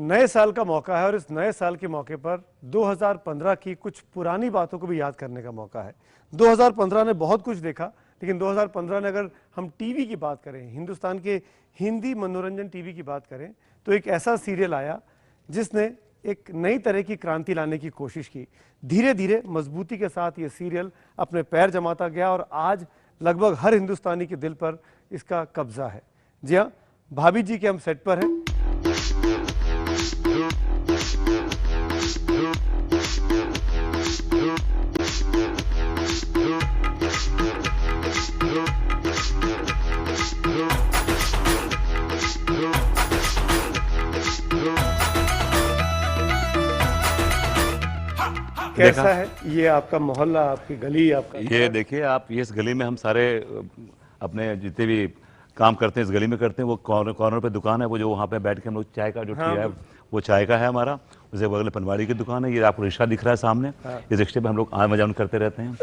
नए साल का मौका है और इस नए साल के मौके पर 2015 की कुछ पुरानी बातों को भी याद करने का मौका है। 2015 ने बहुत कुछ देखा, लेकिन 2015 में अगर हम टीवी की बात करें, हिंदुस्तान के हिंदी मनोरंजन टीवी की बात करें, तो एक ऐसा सीरियल आया जिसने एक नई तरह की क्रांति लाने की कोशिश की। धीरे धीरे मजबूती के साथ ये सीरियल अपने पैर जमाता गया और आज लगभग हर हिंदुस्तानी के दिल पर इसका कब्जा है। जी हाँ, भाभी जी के हम सेट पर हैं। कैसा है ये आपका मोहल्ला, आपकी गली, आपका? ये देखिए आप, ये इस गली में हम सारे अपने जितने भी काम करते हैं इस गली में करते हैं। वो कॉर्नर पे दुकान है, वो जो वहाँ पे बैठ के हम लोग चाय का जो ठेला है वो चाय का है हमारा। उसे बगल में पनवाड़ी की दुकान है। ये आपको रिक्शा दिख रहा है सामने, इस रिक्शे पे हम लोग आन मजान करते रहते हैं।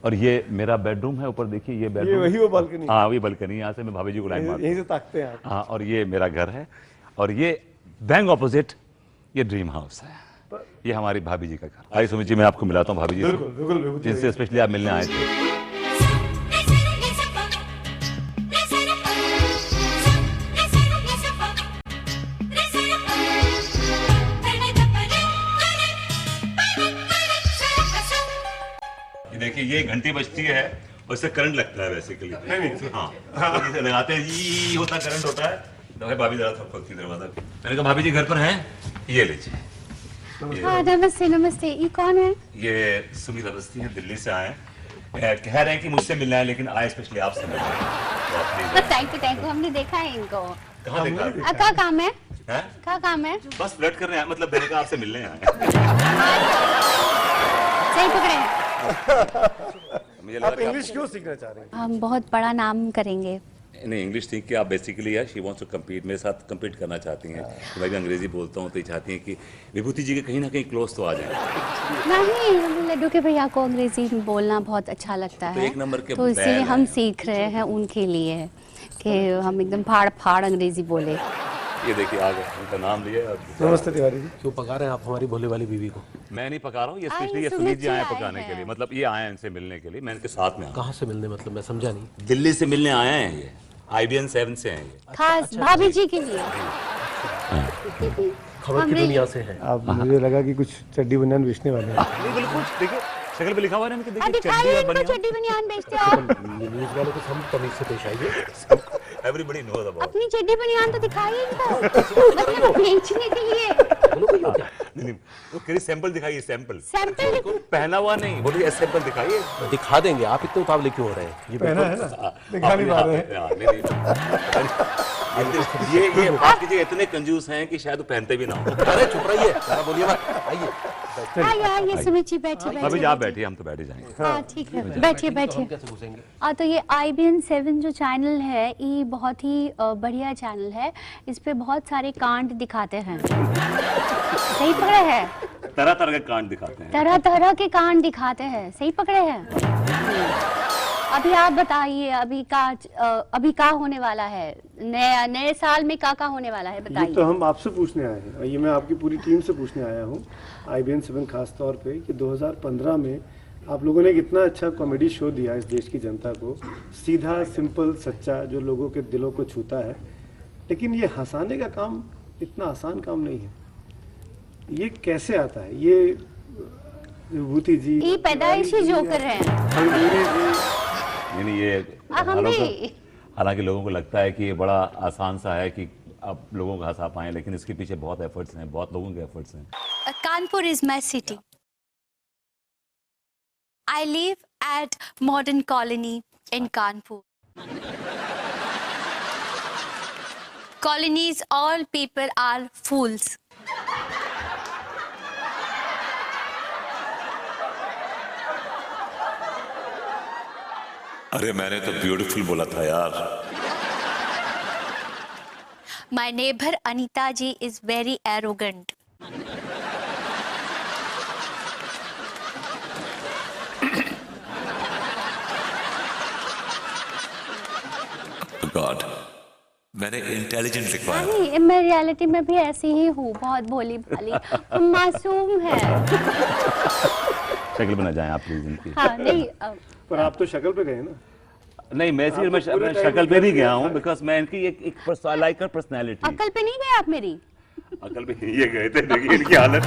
और ये मेरा बेडरूम है, ऊपर देखिए ये बेडरूम, वही वो बालकनी। हाँ वही बालकनी, यहाँ से मैं भाभी जी को लाइन मारता हूँ, यहीं से ताकते हैं। हाँ, और ये मेरा घर है और ये बैंक ऑपोजिट ये ड्रीम हाउस है। ये हमारी भाभी जी का घर। आइए सुमित जी, मैं आपको मिलाता हूँ भाभी जी से, जिनसे स्पेशली आप मिलने आए थे। देखिए ये घंटी बजती है और इससे करंट लगता है बेसिकली। हाँ, तो लगाते हैं, ये होता करंट होता है। तो भाभी जरा सा खोलती दरवाजा। मैंने कहा भाभी जी घर पर हैं? ये लीजिए। हाँ, नमस्ते नमस्ते। ये कौन है? ये सुमित अवस्थी है, दिल्ली से आए। कह रहे हैं कि मुझसे मिलना है, लेकिन आए स्पेशली आपसे मिलना है। थैंक यू, हमने देखा है इनको। कहाँ देखा? क्या काम है? क्या काम है? बस फ्लर्ट कर रहे हैं, मतलब मैंने कहा आपसे मिलने आए। सही पकड़े हैं। आप इंग्लिश क्यों सीखना चाह रहे हैं? हम बहुत बड़ा नाम करेंगे। नहीं, इंग्लिश सीख के आप बेसिकली यार शी वांट्स टू कम्पीट, मेरे साथ कम्पीट करना चाहती हैं। तो मैं भी अंग्रेजी बोलता हूँ, तो ये चाहती हैं कि विभूति जी के कहीं ना कहीं क्लोज तो आ जाए। नहीं, लड्डू के भैया को अंग्रेजी बोलना बहुत अच्छा लगता है, तो एक नंबर के तो इसलिए हम सीख रहे हैं उनके लिए कि हम एकदम फाड़ फाड़ अंग्रेजी बोले। ये देखिए आ गए, उनका नाम लिया। नमस्ते तिवारी जी। क्यों पका रहे हैं आप हमारी भोले वाली बीवी को? मैं नहीं पका रहा हूँ, ये स्पेशली ये सुमित जी आए पकाने के लिए। मतलब ये आए हैं इनसे मिलने के लिए, मैं इनके साथ में आया। कहाँ से मिलने, मतलब मैं समझा नहीं। दिल्ली से मिलने आए हैं, ये IBN 7 से हैं ये। खास भाभी जी के लिए। खबर की दुनिया से है। अब मुझे लगा कि कुछ चड्डी बनियान बेचने वाले हैं। नहीं बिल्कुल, देखिए शक्ल पे लिखा हुआ है ना, देखिए दिखाइए इनको, चड्डी बनियान बेचते हो आप। न्यूज़ वालों को हम तमीज से पेश आइए। Everybody knows about. अपनी चड्डी बनियान तो दिखाइए इनको, मतलब बेचने के लिए। नहीं, वो कहीं सैंपल दिखाइए, सैंपल। सैंपल पहना हुआ नहीं, बोलिए सैंपल दिखाइए। दिखा देंगे, आप इतने उतावले क्यों हो रहे हैं? ये पहना है ना, दिखा नहीं पा रहे हैं। ये बात कीजिए, इतने कंजूस हैं कि शायद वो पहनते भी ना हो। अरे चुप रहिए, बोलिए मत। आइए आइए सुमित जी, बैठिए अभी आप बैठिए, हम तो बैठ ही जाएंगे। हाँ ठीक है, बैठिए बैठिए। कैसे घुसेंगे? तो ये IBN 7 जो चैनल है, ये बहुत ही बढ़िया चैनल है। इस पे बहुत सारे कांड दिखाते हैं। सही पकड़े हैं? तरह तरह के कांड दिखाते हैं, तरह तरह के कांड दिखाते हैं। सही पकड़े हैं? अभी आप बताइए, अभी क्या होने वाला है? नए साल में क्या होने वाला है, ये बताइए। तो हम आपसे पूछने आए हैं, ये मैं आपकी पूरी टीम से पूछने आया हूँ, IBN 7 खास तौर पे, कि 2015 में आप लोगों ने एक इतना अच्छा कॉमेडी शो दिया इस देश की जनता को, सीधा सिंपल सच्चा, जो लोगों के दिलों को छूता है। लेकिन ये हंसाने का काम इतना आसान काम नहीं है। ये कैसे आता है? ये विभूति जी, ये पैदाइशी जोकर हैं। नहीं ये हालांकि लोगों को लगता है कि ये बड़ा आसान सा है कि आप लोगों को हंसा पाएं, लेकिन इसके पीछे बहुत एफर्ट्स हैं, बहुत लोगों के एफर्ट्स हैं। Kanpur is my city. I live at Modern Colony in Kanpur. Colonies, all people are fools. अरे मैंने तो ब्यूटीफुल बोला था यार। My neighbor Anita ji is very arrogant. God. मैंने इंटेलिजेंट लिखवाया। नहीं, मैं रियलिटी में भी ऐसी ही हूँ, बहुत भोली भाली, मासूम है। शक्ल बना जाए आप प्लीज इनकी। हाँ नहीं, पर आप तो शक्ल पे गए ना। नहीं मैं सिर्फ मैं पूरे मैं time शक्ल पे नहीं में गया हूँ, बिकॉज मैं इनकी एक लाइक हर पर्सनैलिटी। अकल पे नहीं गए आप मेरी? अकल पे ये गए थे, देखिए इनकी हालत।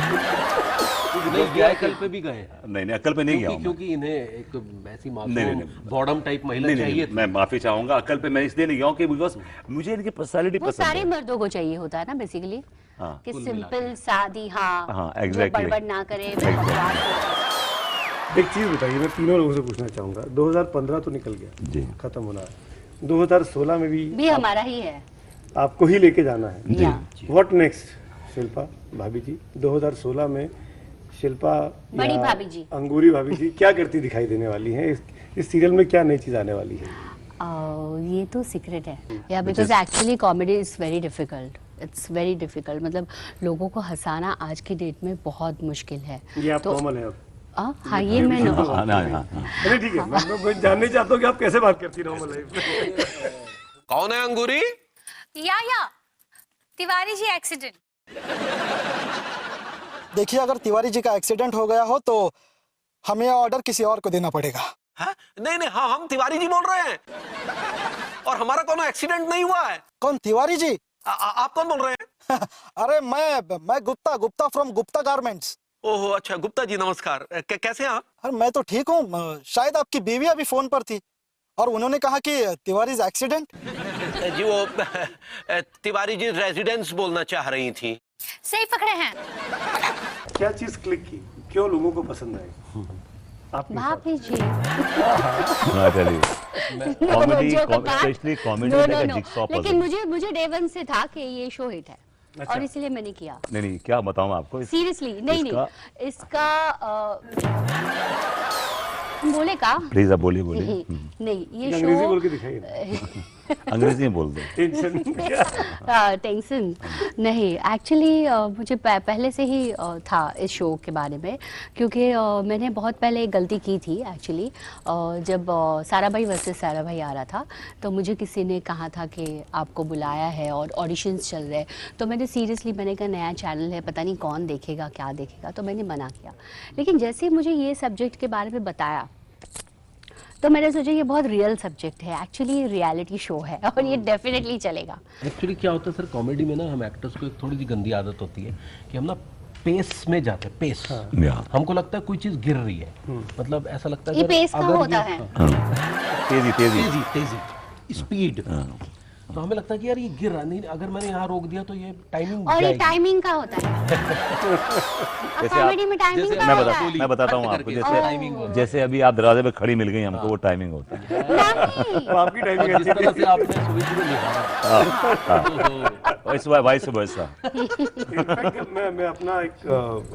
नहीं गया कल पे भी गए हैं। नहीं नहीं अकल पे नहीं गया हूँ मैं। क्योंकि इन्हें एक ऐसी नहीं, मासूम नहीं। बॉडम टाइप महिला नहीं नहीं चाहिए नहीं, मैं माफी चाहूंगा, अकल पे मैं इसलिए नहीं गया हूँ कि बिकॉज मुझे इनकी पर्सनैलिटी वो पसंद सारे है। मर्दों को चाहिए होता है ना बेसिकली, हाँ, कि सिंपल सादी, हाँ हाँ, जो exactly. बड़बड़ ना करे, बकवास ना करे। एक चीज बताइए, मैं तीनों लोगों से पूछना चाहूंगा, 2015 तो निकल गया जी खत्म होना है, 2016 में भी हमारा ही है। आपको ही लेके जाना है। या व्हाट नेक्स्ट शिल्पा भाभी जी? 2016 में शिल्पा बड़ी या भाभी जी, अंगूरी भाभी जी क्या करती दिखाई देने वाली हैं? इस सीरियल में क्या नई चीज आने वाली है? ये तो सीक्रेट है या, because actually comedy is very difficult, it's very difficult. मतलब लोगों को हंसाना आज की डेट में बहुत मुश्किल है। ये आप तो नॉर्मल है अब? हाँ, ये मैं हाँ हाँ हाँ। अरे ठीक है, मैं जानना चाहता हूँ कि आप कैसे बात करती नॉर्मल लाइफ में। कौन है अंगूरी? या तिवारी जी एक्सीडेंट। देखिए, अगर तिवारी जी का एक्सीडेंट हो गया हो तो हमें ऑर्डर किसी और को देना पड़ेगा। हाँ? नहीं नहीं, हाँ हम तिवारी जी बोल रहे हैं और हमारा कोनो एक्सीडेंट नहीं हुआ है। कौन तिवारी जी? आप कौन बोल रहे हैं? अरे मैं गुप्ता फ्रॉम गुप्ता गारमेंट्स। ओहो अच्छा, गुप्ता जी नमस्कार। कैसे हैं आप? अरे मैं तो ठीक हूँ, शायद आपकी बीवी अभी फोन पर थी और उन्होंने कहा कि तिवारी एक्सीडेंट। जी वो तिवारी जी रेजिडेंस बोलना चाह रही थी। सही पकड़े हैं। क्या चीज क्लिक की, क्यों लोगों को पसंद आई आपके साथ? भाभी जी। हाँ, चलिए। कॉमेडी, स्पेशली कॉमेडी लाइक अ जिगसॉ पजल। लेकिन मुझे डे वन से था कि ये शो हिट है, अच्छा। और इसलिए मैंने किया। नहीं क्या बताऊँ आपको सीरियसली नहीं इसका बोले का प्लीज आप बोलिए नहीं, ये अंग्रेजी बोल शो के दिखाइए ना। अंग्रेजी में बोल दो। टेंशन क्या? टेंशन नहीं, एक्चुअली मुझे पहले से ही था इस शो के बारे में, क्योंकि मैंने बहुत पहले एक गलती की थी एक्चुअली। जब सारा भाई वर्सेस सारा भाई आ रहा था तो मुझे किसी ने कहा था कि आपको बुलाया है और ऑडिशंस चल रहे हैं, तो मैंने कहा नया चैनल है, पता नहीं कौन देखेगा क्या देखेगा, तो मैंने मना किया। लेकिन जैसे ही मुझे ये सब्जेक्ट के बारे में बताया तो मैंने सोचा ये बहुत रियल सब्जेक्ट है, एक्चुअली रियलिटी शो है और ये डेफिनेटली चलेगा। एक्चुअली क्या होता है सर, कॉमेडी में ना हम एक्टर्स को एक थोड़ी सी गंदी आदत होती है कि हम ना पेस में जाते हैं। पेस हमको लगता है कोई चीज गिर रही है, मतलब ऐसा लगता है ये अगर- पेस का अगर होता ये- है। तेजी तेजी तेजी तेजी स्पीड। तो हमें लगता है कि यार ये गिर रहा नहीं, अगर मैंने यहाँ रोक दिया तो ये टाइमिंग और ये जाएगी। टाइमिंग का होता है। जैसे कॉमेडी में टाइमिंग जैसे का मैं होता है। बताता हूँ आपको, जैसे अभी आप दरवाजे पे खड़ी मिल गई हमको, वो टाइमिंग होता है। नहीं, तो आपकी टाइमिंग जिस अच्छी तरह से आपने सुबह लिखा वाइस वर्सा। इनफैक्ट मैं अपना एक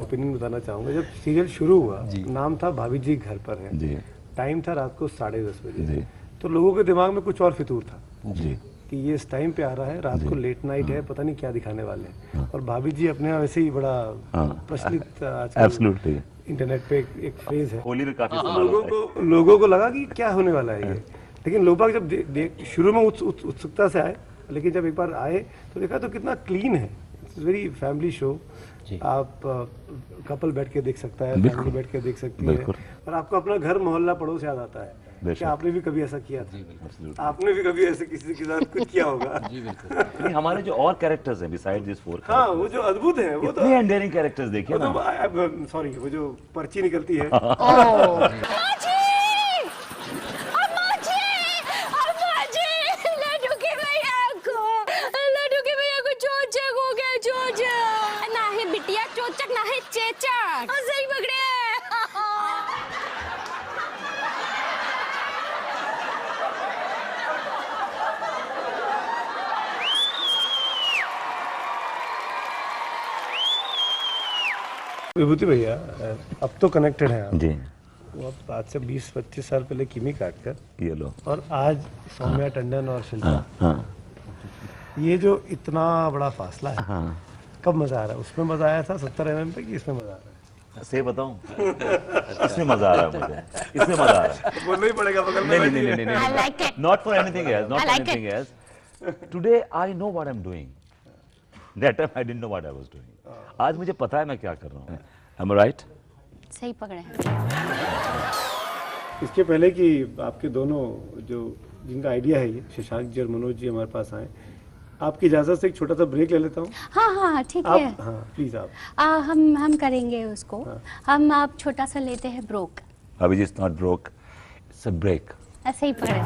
ओपिनियन बताना चाहूँगा। जब सीरियल शुरू हुआ, नाम था भाभी जी घर पर है, जी टाइम था रात को 10:30 बजे, जी तो लोगों के दिमाग में कुछ और फितूर था जी कि ये इस टाइम पे आ रहा है, रात को लेट नाइट है, पता नहीं क्या दिखाने वाले हैं। और भाभी जी अपने यहाँ वैसे ही बड़ा प्रचलित आजकल एब्सोल्युटली। इंटरनेट पे एक फ्रेज है। होली में काफी इस्तेमाल होता है। लोगों को लगा कि क्या होने वाला है ये, लेकिन लोग बाग जब शुरू में उत्सुकता से आए, लेकिन जब एक बार आए तो देखा तो कितना क्लीन है। It's very family show. आप कपल बैठ के देख सकता है, फैमिली बैठ के देख सकती है, और आपको अपना घर मोहल्ला पड़ोस याद आता है। क्या आपने भी कभी ऐसा किया था? आपने भी कभी ऐसे किसी के साथ कुछ किया होगा? नहीं, हमारे जो और कैरेक्टर्स हैं बिसाइड दिस फोर, हाँ, वो जो अद्भुत है, वो तो इतने एंडेरिंग कैरेक्टर्स देखिए ना। सॉरी, वो जो पर्ची निकलती है। चोचक ना है चेचक। सही पकड़े। विभूति भैया, अब तो कनेक्टेड है आप। जी वो अब आज से 20-25 साल पहले किमी काट कर, ये लो। और आज सौम्या टंडन और शिल्पा, हाँ ये जो इतना बड़ा फासला है, हाँ कब मजा आ रहा है? उसमें मजा आया था 70 mm पे, कि इसमें मजा आ रहा है? सही बताऊं, इसमें मजा आ रहा है मुझे, इसमें मजा आ रहा है। बोलना ही पड़ेगा बगल में। नहीं नहीं नहीं नहीं I like it. Not for anything else, not I for like anything else. Today I know what I'm doing. That time I didn't know what I was doing. आज मुझे पता है मैं क्या कर रहा हूँ. Am I right? सही पकड़े हैं. इसके पहले कि आपके दोनों जो जिनका आइडिया है ये शशांक जी और मनोज जी हमारे पास आए, आपकी इजाज़त से एक छोटा सा ब्रेक ले लेता हूँ. हाँ हाँ ठीक है. आप हाँ प्लीज़ आप. हम करेंगे उसको. हम आप छोटा सा लेते हैं broke. Abhijit is not broke. It's a break. ऐसे ही पकड़े.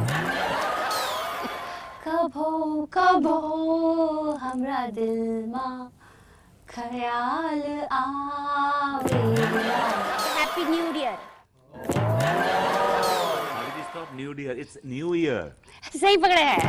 कभो कभो हमरा दिल मा ख्याल आवेला. Happy new year. Abhijit is not New Year. It's New Year. सही पकड़े हैं.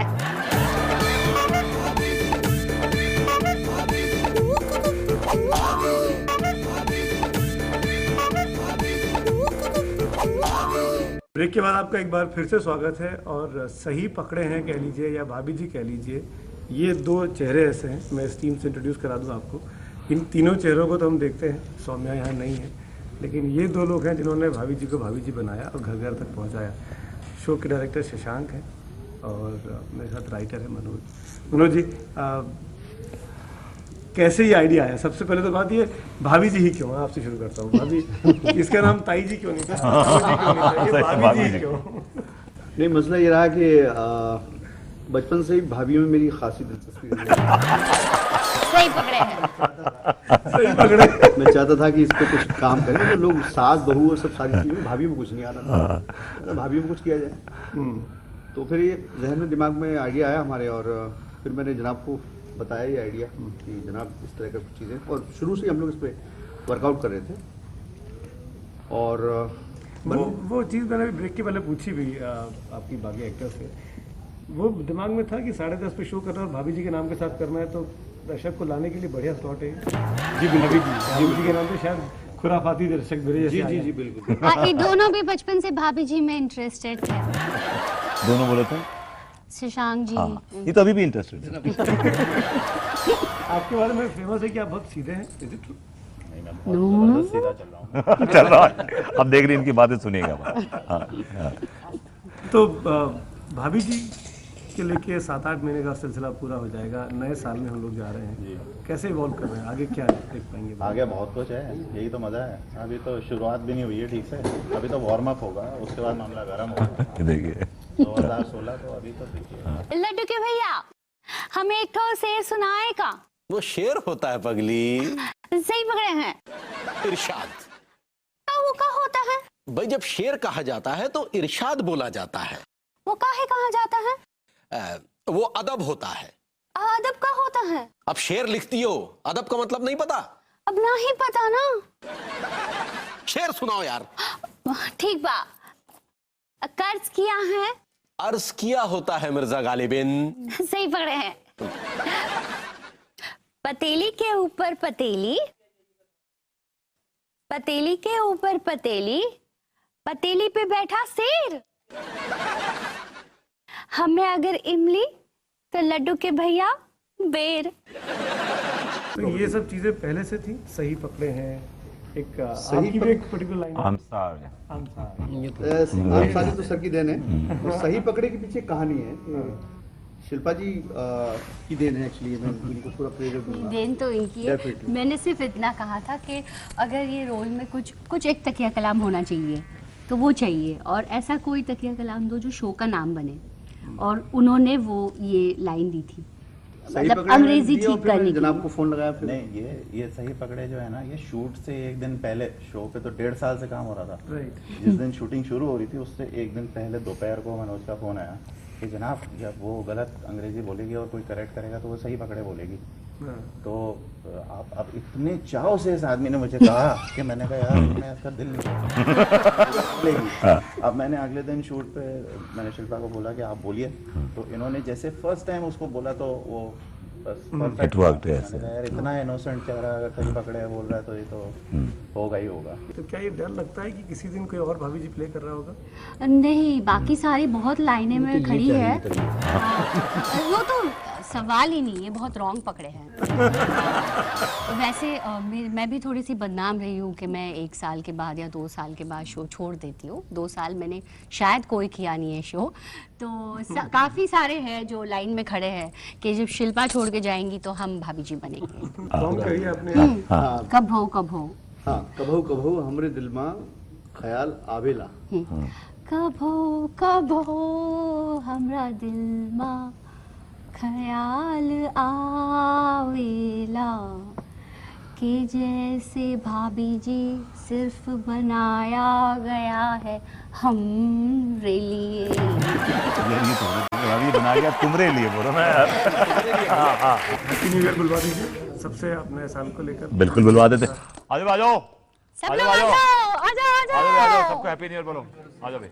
ब्रेक के बाद आपका एक बार फिर से स्वागत है. और सही पकड़े हैं कह लीजिए या भाभी जी कह लीजिए, ये दो चेहरे ऐसे हैं. मैं इस टीम से इंट्रोड्यूस करा दूं आपको. इन तीनों चेहरों को तो हम देखते हैं, सौम्या यहाँ नहीं है, लेकिन ये दो लोग हैं जिन्होंने भाभी जी को भाभी जी बनाया और घर घर तक पहुँचाया. शो के डायरेक्टर शशांक हैं और मेरे साथ राइटर है मनोज. मनोज जी, कैसे ये आइडिया आया? सबसे पहले तो बात ये, भाभी जी ही क्यों है? आपसे शुरू करता हूँ. भाभी, इसका नाम ताई जी क्यों नहीं था? भाभी क्यों नहीं था? ये भाभी जी क्यों? नहीं, मसला ये रहा कि बचपन से ही भाभीयों में मेरी खासी दिलचस्पी रही है। सही पकड़े हैं। सही पकड़े। मैं चाहता था कि इस पे कुछ काम करें, तो लोग सास बहू और सब सारी चीज़ें, भाभी में कुछ नहीं आता था, तो भाभी में कुछ किया जाए। तो फिर ये जहन में दिमाग में आइडिया आया हमारे, और फिर मैंने जनाब को बताया ये आइडिया कि जनाब इस तरह का कुछ चीज़ें, और शुरू से हम लोग इस पर वर्कआउट कर रहे थे। और वो चीज़ मैंने ब्रेक के पहले पूछी भी आपकी बाकी एक्टर से, वो दिमाग में था कि 10:30 पे शो करना और भाभी जी के नाम के साथ करना है, तो दर्शक को लाने के लिए बढ़िया स्लॉट है। जी बिल्कुल, भाभी जी के नाम पे शायद खुराफाती दर्शक मेरे जैसे। जी बिल्कुल। ये दोनों भी बचपन से भाभी जी में इंटरेस्टेड थे। दोनों बोले थे शशांक जी। हाँ, ये तो अभी भी इंटरेस्टेड है। आपके बारे में फेमस है कि आप बहुत सीधे हैं। Is it true? चल रहा है, अब देख रही इनकी बातें सुनिएगा। हाँ। तो भाभी जी के लेके 7-8 महीने का सिलसिला पूरा हो जाएगा, नए साल में हम लोग जा रहे हैं, कैसे इवॉल्व कर रहे हैं, आगे क्या देख पाएंगे? आगे बहुत कुछ है, यही तो मजा है। अभी तो शुरुआत भी नहीं हुई है ठीक से, अभी तो वार्म अप होगा, उसके बाद मामला गर्म होगा। देखिए 2016 तो अभी तो देखिए। लड्डू के भैया, हमें एक ठो शेर सुनाए का। वो शेर होता है पगली, सही पकड़े हैं। इरशाद। वो क्या होता है? भाई जब शेर कहा जाता है तो इरशाद बोला जाता है। वो काहे कहा जाता है? वो अदब होता है। अदब का होता है? अब शेर लिखती हो, अदब का मतलब नहीं पता? अब नहीं पता ना। शेर सुनाओ यार। ठीक बा, कर्ज किया है, अर्ज किया होता है मिर्जा गालिबिन। सही पकड़े हैं। पतीली के ऊपर पतीली, पतीली के ऊपर पतीली, पतीली पे बैठा शेर। हमें अगर इमली तो लड्डू के भैया बेर। तो ये सब चीजें पहले से थी, सही पकड़े हैं। एक आपकी भी एक पर्टिकुलर लाइन है। सारी तो सर की देन है, और सही पकड़े के पीछे कहानी है, शिल्पा जी की देन है एक्चुअली। मैं उनको थोड़ा प्रेरित दूंगा। देन तो इनकी है। मैंने सिर्फ इतना कहा था कि अगर ये रोल में कुछ एक तकिया कलाम होना चाहिए तो वो चाहिए, और ऐसा कोई तकिया कलाम दो जो शो का नाम बने, और उन्होंने वो ये लाइन दी थी, मतलब अंग्रेजी ठीक करने की। जनाब को फोन लगाया फिर? नहीं, ये सही पकड़े जो है ना, ये शूट से एक दिन पहले, शो पे तो 1.5 साल से काम हो रहा था। जिस दिन शूटिंग शुरू हो रही थी उससे एक दिन पहले दोपहर को मनोज का फोन आया कि जनाब जब वो गलत अंग्रेजी बोलेगी और कोई करेक्ट करेगा तो वो सही पकड़े बोलेगी। तो आप अब इतने चाव से इस आदमी ने मुझे कहा कि मैंने कहा यार मैं इसका दिल नहीं। अब मैंने अगले दिन शूट पे मैंने शिल्पा को बोला कि आप बोलिए, तो इन्होंने जैसे फर्स्ट टाइम उसको बोला तो वो बस It worked, yes. यार इतना इनोसेंट चेहरा अगर सही पकड़े बोल रहा है तो ये तो होगा ही होगा। तो क्या ये डर लगता है कि किसी दिन कोई और भाभी जी प्ले कर रहा होगा? नहीं, बाकी सारी बहुत लाइनें में खड़ी है। वो तो सवाल ही नहीं, ये बहुत रॉन्ग पकड़े हैं। वैसे मैं भी थोड़ी सी बदनाम रही हूँ कि मैं 1 साल के बाद या 2 साल के बाद शो छोड़ देती हूँ। 2 साल मैंने शायद कोई किया नहीं है शो, तो काफ़ी सारे हैं जो लाइन में खड़े हैं कि जब शिल्पा छोड़ के जाएंगी तो हम भाभी जी बनेंगे। सॉन्ग कहिए अपने। कब हो कब हो। हाँ, कभो कभो हमरे दिल में ख्याल आवेला। कभो कभो हमरा दिल मा ख्याल आवेला कि जैसे भाभी जी सिर्फ बनाया गया है हमरे लिए। ये बना गया तुम्हारे लिए बोलो ना यार। हैप्पी न्यू ईयर बुलवा दीजिए सबसे अपने साल को लेकर। बिल्कुल बुलवा देते। आ जाओ आ जाओ सब लोग आ जाओ आ जाओ आ जाओ। सबको हैप्पी न्यू ईयर बोलो। आ जाओ भाई।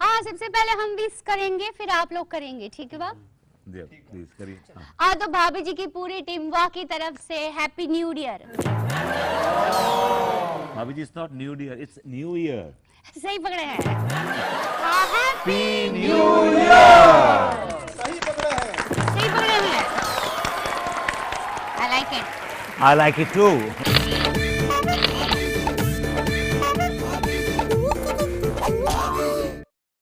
हाँ, सबसे पहले हम विश करेंगे, फिर आप लोग करेंगे, ठीक है बाप? जी प्लीज करिए। तो भाभी जी की पूरी टीम वाह की तरफ से हैप्पी न्यू ईयर। भाभी जी, it's not new year, it's new year. सही पकड़े हैं। Happy new year. सही पकड़े हैं। I like it. I like it too.